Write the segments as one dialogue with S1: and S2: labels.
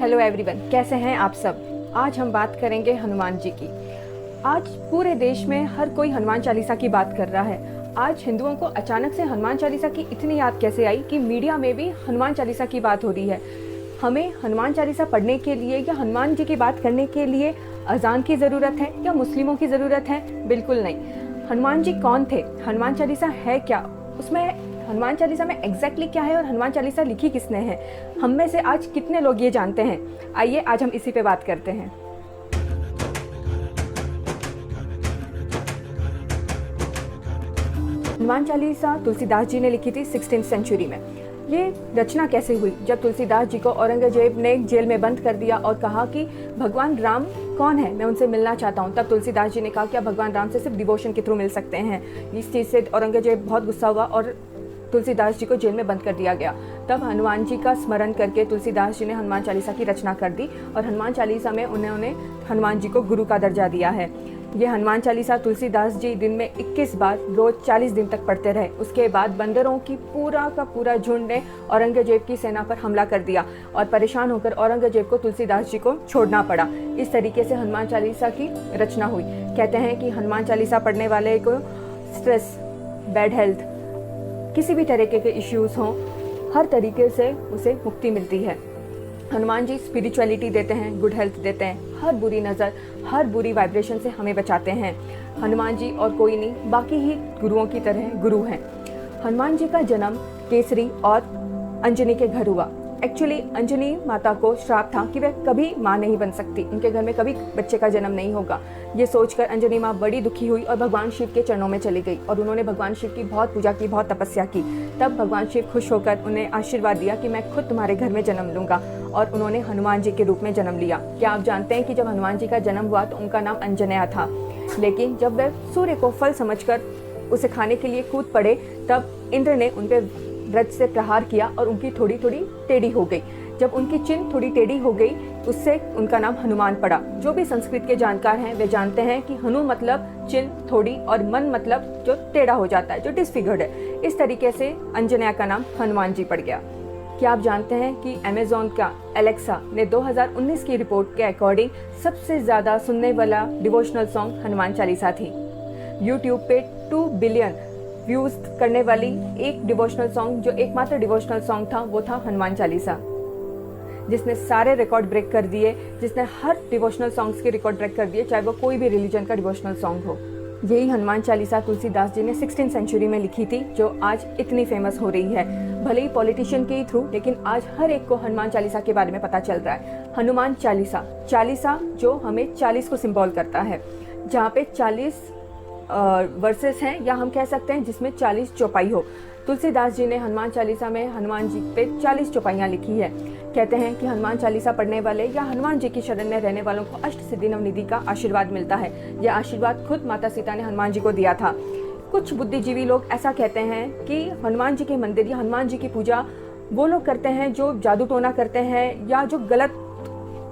S1: Hello everyone, कैसे हैं आप सब। आज हम बात करेंगे हनुमान जी की। आज पूरे देश में हर कोई हनुमान चालीसा की बात कर रहा है। आज हिंदुओं को अचानक से हनुमान चालीसा की इतनी याद कैसे आई कि मीडिया में भी हनुमान चालीसा की बात हो रही है। हमें हनुमान चालीसा पढ़ने के लिए या हनुमान जी की बात करने के लिए अजान की ज़रूरत है या मुस्लिमों की ज़रूरत है? बिल्कुल नहीं। हनुमान जी कौन थे, हनुमान चालीसा है क्या, उसमें हनुमान चालीसा में एग्जैक्टली क्या है और हनुमान चालीसा लिखी किसने है, हम में से आज कितने लोग ये जानते हैं? आइए आज हम इसी पे बात करते हैं। हनुमान चालीसा तुलसीदास जी ने लिखी थी 16th सेंचुरी में। ये रचना कैसे हुई? जब तुलसीदास जी को औरंगजेब ने जेल में बंद कर दिया और कहा कि भगवान राम कौन है, मैं उनसे मिलना चाहता हूँ, तब तुलसीदास जी ने कहा कि आप भगवान राम से सिर्फ डिवोशन के थ्रू मिल सकते हैं। इस चीज़ से औरंगजेब बहुत गुस्सा हुआ और तुलसीदास जी को जेल में बंद कर दिया गया। तब हनुमान जी का स्मरण करके तुलसीदास जी ने हनुमान चालीसा की रचना कर दी और हनुमान चालीसा में उन्होंने हनुमान जी को गुरु का दर्जा दिया है। ये हनुमान चालीसा तुलसीदास जी दिन में 21 बार रोज 40 दिन तक पढ़ते रहे। उसके बाद बंदरों की पूरा का पूरा झुंड ने औरंगजेब की सेना पर हमला कर दिया और परेशान होकर औरंगजेब को तुलसीदास जी को छोड़ना पड़ा। इस तरीके से हनुमान चालीसा की रचना हुई। कहते हैं कि हनुमान चालीसा पढ़ने वाले को स्ट्रेस, बैड हेल्थ, किसी भी तरीके के इश्यूज हों, हर तरीके से उसे मुक्ति मिलती है। हनुमान जी स्पिरिचुअलिटी देते हैं, गुड हेल्थ देते हैं, हर बुरी नज़र, हर बुरी वाइब्रेशन से हमें बचाते हैं। हनुमान जी और कोई नहीं, बाकी ही गुरुओं की तरह गुरु हैं। हनुमान जी का जन्म केसरी और अंजनी के घर हुआ। एक्चुअली अंजनी माता को श्राप था कि वह कभी माँ नहीं बन सकती, उनके घर में कभी बच्चे का जन्म नहीं होगा। ये सोचकर अंजनी माँ बड़ी दुखी हुई और भगवान शिव के चरणों में चली गई और उन्होंने भगवान शिव की बहुत पूजा की, बहुत तपस्या की। तब भगवान शिव खुश होकर उन्हें आशीर्वाद दिया कि मैं खुद तुम्हारे घर में जन्म लूंगा और उन्होंने हनुमान जी के रूप में जन्म लिया। क्या आप जानते हैं कि जब हनुमान जी का जन्म हुआ तो उनका नाम अंजनेय था, लेकिन जब वह सूर्य को फल समझकर उसे खाने के लिए कूद पड़े तब इंद्र ने उन पर वज्र से प्रहार किया और उनकी थोड़ी थोड़ी टेढ़ी हो गई। जब उनकी चिन्ह थोड़ी टेढ़ी हो गई उससे उनका नाम हनुमान पड़ा। जो भी संस्कृत के जानकार हैं वे जानते हैं कि हनु मतलब चिन्ह थोड़ी और मन मतलब जो टेढ़ा हो जाता है, जो डिसफिगर्ड है। इस तरीके से अंजनेय का नाम हनुमान जी पड़ गया। क्या आप जानते हैं कि अमेजोन का एलेक्सा ने 2019 की रिपोर्ट के अकॉर्डिंग सबसे ज़्यादा सुनने वाला डिवोशनल सॉन्ग हनुमान चालीसा थी। यूट्यूब पे 2 बिलियन व्यूज करने वाली एक डिवोशनल सॉन्ग, जो एकमात्र डिवोशनल सॉन्ग था, वो था हनुमान चालीसा, जिसने सारे रिकॉर्ड ब्रेक कर दिए, जिसने हर डिवोशनल सॉन्ग्स के रिकॉर्ड ब्रेक कर दिए, चाहे वो कोई भी रिलीजन का डिवोशनल सॉन्ग हो। यही हनुमान चालीसा तुलसीदास जी ने 16th सेंचुरी में लिखी थी, जो आज इतनी फेमस हो रही है। भले ही पॉलिटिशियन के थ्रू, लेकिन आज हर एक को हनुमान चालीसा के बारे में पता चल रहा है। हनुमान चालीसा, चालीसा जो हमें 40 को सिंबल करता है, जहाँ पे 40 वर्सेस हैं, या हम कह सकते हैं जिसमें 40 चौपाई हो। तुलसीदास जी ने हनुमान चालीसा में हनुमान जी पे 40 चौपाइयाँ लिखी है। कहते हैं कि हनुमान चालीसा पढ़ने वाले या हनुमान जी की शरण में रहने वालों को अष्ट सिद्धि नवनिधि का आशीर्वाद मिलता है। यह आशीर्वाद खुद माता सीता ने हनुमान जी को दिया था। कुछ बुद्धिजीवी लोग ऐसा कहते हैं कि हनुमान जी के मंदिर या हनुमान जी की पूजा वो लोग करते हैं जो जादू टोना करते हैं या जो गलत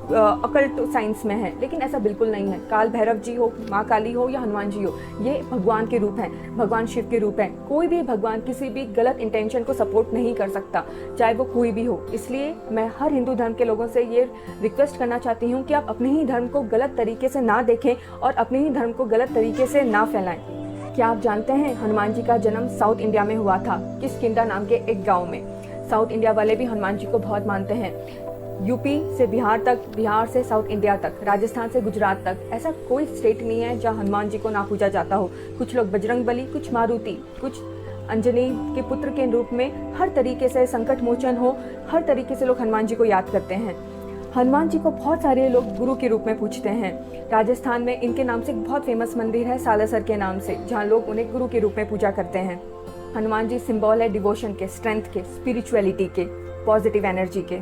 S1: अकल्ट साइंस में है, लेकिन ऐसा बिल्कुल नहीं है। काल भैरव जी हो, माँ काली हो या हनुमान जी हो, ये भगवान के रूप हैं, भगवान शिव के रूप हैं। कोई भी भगवान किसी भी गलत इंटेंशन को सपोर्ट नहीं कर सकता, चाहे वो कोई भी हो। इसलिए मैं हर हिंदू धर्म के लोगों से ये रिक्वेस्ट करना चाहती हूँ कि आप अपने ही धर्म को गलत तरीके से ना देखें और अपने ही धर्म को गलत तरीके से ना फैलाएं। क्या आप जानते हैं हनुमान जी का जन्म साउथ इंडिया में हुआ था, किष्किंधा नाम के एक गाँव में। साउथ इंडिया वाले भी हनुमान जी को बहुत मानते हैं। यूपी से बिहार तक, बिहार से साउथ इंडिया तक, राजस्थान से गुजरात तक, ऐसा कोई स्टेट नहीं है जहाँ हनुमान जी को ना पूजा जाता हो। कुछ लोग बजरंगबली, कुछ मारुति, कुछ अंजनी के पुत्र के रूप में, हर तरीके से संकट मोचन हो, हर तरीके से लोग हनुमान जी को याद करते हैं। हनुमान जी को बहुत सारे लोग गुरु के रूप में पूछते हैं। राजस्थान में इनके नाम से एक बहुत फेमस मंदिर है सालासर के नाम से, जहाँ लोग उन्हें गुरु के रूप में पूजा करते हैं। हनुमान जी सिंबल है डिवोशन के, स्ट्रेंथ के, स्पिरिचुअलिटी के, पॉजिटिव एनर्जी के।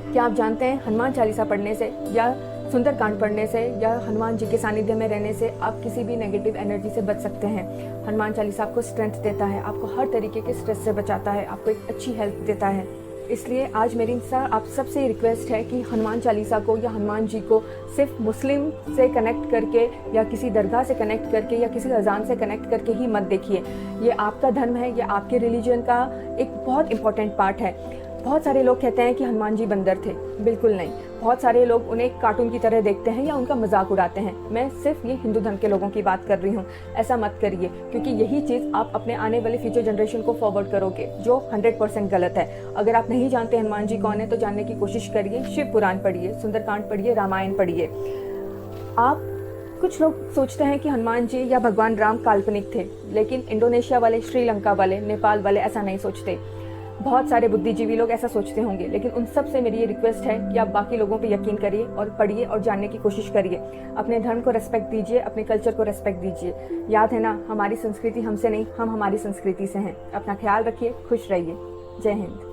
S1: क्या आप जानते हैं हनुमान चालीसा पढ़ने से या सुंदरकांड पढ़ने से या हनुमान जी के सानिध्य में रहने से आप किसी भी नेगेटिव एनर्जी से बच सकते हैं। हनुमान चालीसा आपको स्ट्रेंथ देता है, आपको हर तरीके के स्ट्रेस से बचाता है, आपको एक अच्छी हेल्थ देता है। इसलिए आज मेरी आप सबसे रिक्वेस्ट है कि हनुमान चालीसा को या हनुमान जी को सिर्फ मुस्लिम से कनेक्ट करके या किसी दरगाह से कनेक्ट करके या किसी अजान से कनेक्ट करके ही मत देखिए। ये आपका धर्म है, ये आपके रिलीजन का एक बहुत इंपॉर्टेंट पार्ट है। बहुत सारे लोग कहते हैं कि हनुमान जी बंदर थे, बिल्कुल नहीं। बहुत सारे लोग उन्हें कार्टून की तरह देखते हैं या उनका मजाक उड़ाते हैं। मैं सिर्फ ये हिंदू धर्म के लोगों की बात कर रही हूँ। ऐसा मत करिए, क्योंकि यही चीज़ आप अपने आने वाले फ्यूचर जनरेशन को फॉरवर्ड करोगे, जो 100% गलत है। अगर आप नहीं जानते हनुमान जी कौन है तो जानने की कोशिश करिए, शिव पुराण पढ़िए, सुंदरकांड पढ़िए, रामायण पढ़िए। कुछ लोग सोचते हैं कि हनुमान जी या भगवान राम काल्पनिक थे, लेकिन इंडोनेशिया वाले, श्रीलंका वाले, नेपाल वाले ऐसा नहीं सोचते। बहुत सारे बुद्धिजीवी लोग ऐसा सोचते होंगे, लेकिन उन सब से मेरी ये रिक्वेस्ट है कि आप बाकी लोगों पे यकीन करिए और पढ़िए और जानने की कोशिश करिए। अपने धर्म को रेस्पेक्ट दीजिए, अपने कल्चर को रेस्पेक्ट दीजिए। याद है ना, हमारी संस्कृति हमसे नहीं, हम हमारी संस्कृति से हैं। अपना ख्याल रखिए, खुश रहिए। जय हिंद।